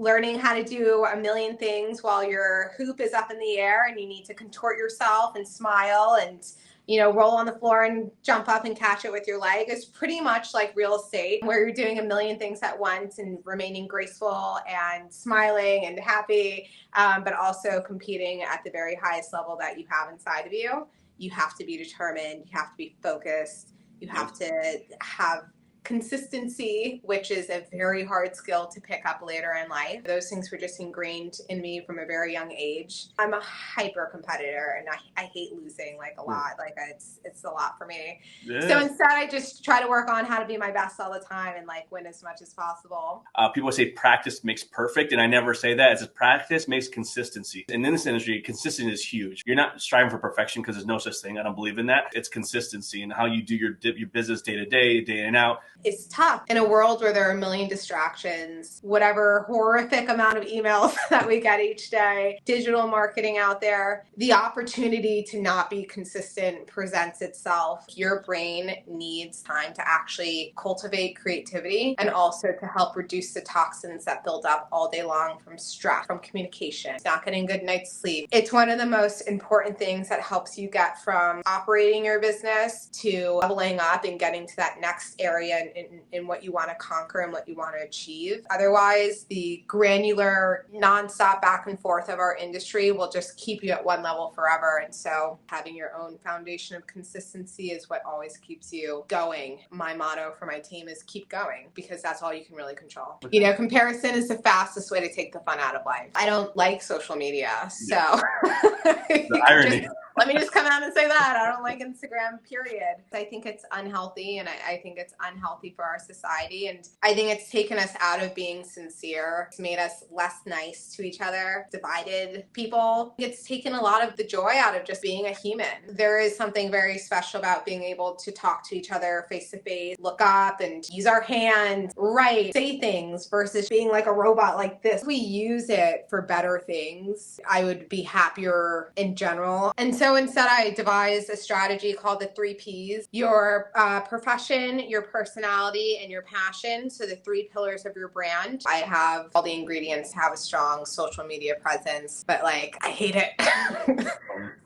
learning how to do a million things while your hoop is up in the air and you need to contort yourself and smile and roll on the floor and jump up and catch it with your leg is pretty much like real estate, where you're doing a million things at once and remaining graceful and smiling and happy, but also competing at the very highest level that you have inside of you. You have to be determined. You have to be focused. You have to have consistency, which is a very hard skill to pick up later in life. Those things were just ingrained in me from a very young age. I'm a hyper competitor and I hate losing like a lot. Like it's a lot for me. Yeah. So instead I just try to work on how to be my best all the time and like win as much as possible. People say practice makes perfect, and I never say that. It's practice makes consistency. And in this industry, consistency is huge. You're not striving for perfection because there's no such thing. I don't believe in that. It's consistency and how you do your business day to day, day in and out. It's tough in a world where there are a million distractions, whatever horrific amount of emails that we get each day, digital marketing out there, the opportunity to not be consistent presents itself. Your brain needs time to actually cultivate creativity and also to help reduce the toxins that build up all day long from stress, from communication, not getting a good night's sleep. It's one of the most important things that helps you get from operating your business to leveling up and getting to that next area in what you want to conquer and what you want to achieve. Otherwise, the granular, nonstop back and forth of our industry will just keep you at one level forever. And so having your own foundation of consistency is what always keeps you going. My motto for my team is keep going, because that's all you can really control. Comparison is the fastest way to take the fun out of life. I don't like social media, so the irony. Let me just come out and say that. I don't like Instagram, period. I think it's unhealthy, and I think it's unhealthy for our society. And I think it's taken us out of being sincere. It's made us less nice to each other, divided people. It's taken a lot of the joy out of just being a human. There is something very special about being able to talk to each other face to face, look up and use our hands, write, say things, versus being like a robot like this. If we use it for better things, I would be happier in general. And so instead, I devised a strategy called the 3 Ps: your profession, your personality, and your passion. So the 3 pillars of your brand. I have all the ingredients to have a strong social media presence, but I hate it.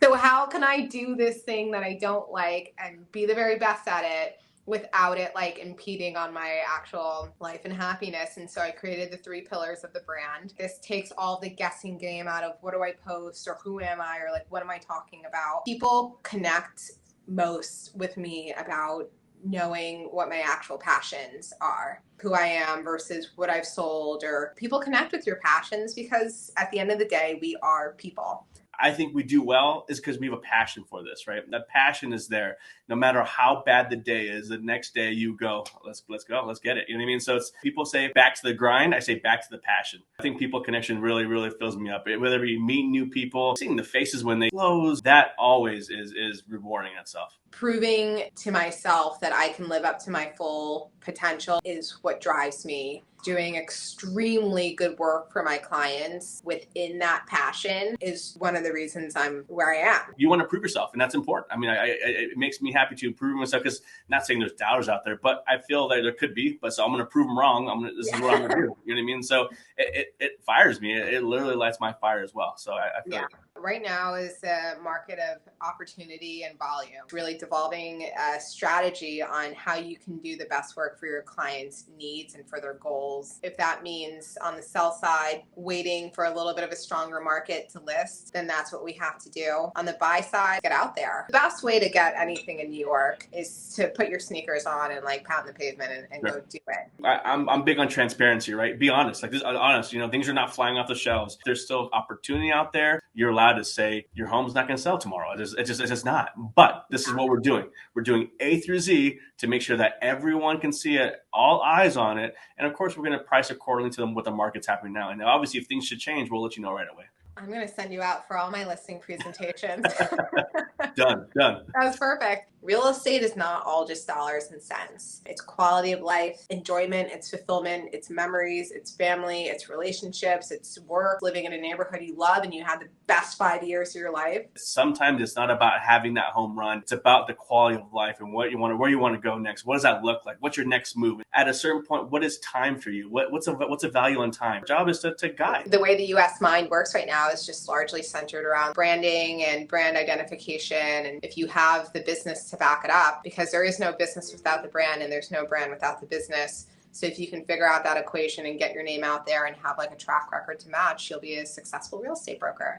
So how can I do this thing that I don't like and be the very best at it without it impeding on my actual life and happiness? And so I created the 3 pillars of the brand. This takes all the guessing game out of what do I post, or who am I, or what am I talking about. People connect most with me about knowing what my actual passions are, who I am versus what I've sold. Or people connect with your passions because at the end of the day, we are people. I think we do well is because we have a passion for this, right? That passion is there. No matter how bad the day is, the next day you go, let's go, let's get it. You know what I mean? So it's, people say back to the grind. I say back to the passion. I think people connection really, really fills me up. Whether you meet new people, seeing the faces when they close, that always is rewarding itself. Proving to myself that I can live up to my full potential is what drives me. Doing extremely good work for my clients within that passion is one of the reasons I'm where I am. You want to prove yourself, and that's important. I mean, it makes me happy to prove myself, because not saying there's doubters out there, but I feel that there could be. But so I'm going to prove them wrong. This is what I'm going to do. You know what I mean? So it fires me. It literally lights my fire as well. So I feel like right now is a market of opportunity and volume. Really developing a strategy on how you can do the best work for your clients' needs and for their goals. If that means on the sell side, waiting for a little bit of a stronger market to list, then that's what we have to do. On the buy side, get out there. The best way to get anything in New York is to put your sneakers on and pound the pavement and go do it. I'm big on transparency, right? Be honest. This honest, things are not flying off the shelves. There's still opportunity out there. You're allowed to say your home's not going to sell tomorrow. It's just not. But this is what we're doing. We're doing A through Z to make sure that everyone can see it, all eyes on it. And of course, we're going to price accordingly to what the market's happening now. And obviously, if things should change, we'll let you know right away. I'm going to send you out for all my listing presentations. Done. That was perfect. Real estate is not all just dollars and cents. It's quality of life, enjoyment, it's fulfillment, it's memories, it's family, it's relationships, it's work, living in a neighborhood you love and you had the best 5 years of your life. Sometimes it's not about having that home run. It's about the quality of life and what you want to, where you want to go next. What does that look like? What's your next move? At a certain point, what is time for you? What's a value on time? Our job is to guide. The way the US mind works right now is just largely centered around branding and brand identification. And if you have the business to back it up, because there is no business without the brand and there's no brand without the business. So if you can figure out that equation and get your name out there and have like a track record to match, you'll be a successful real estate broker.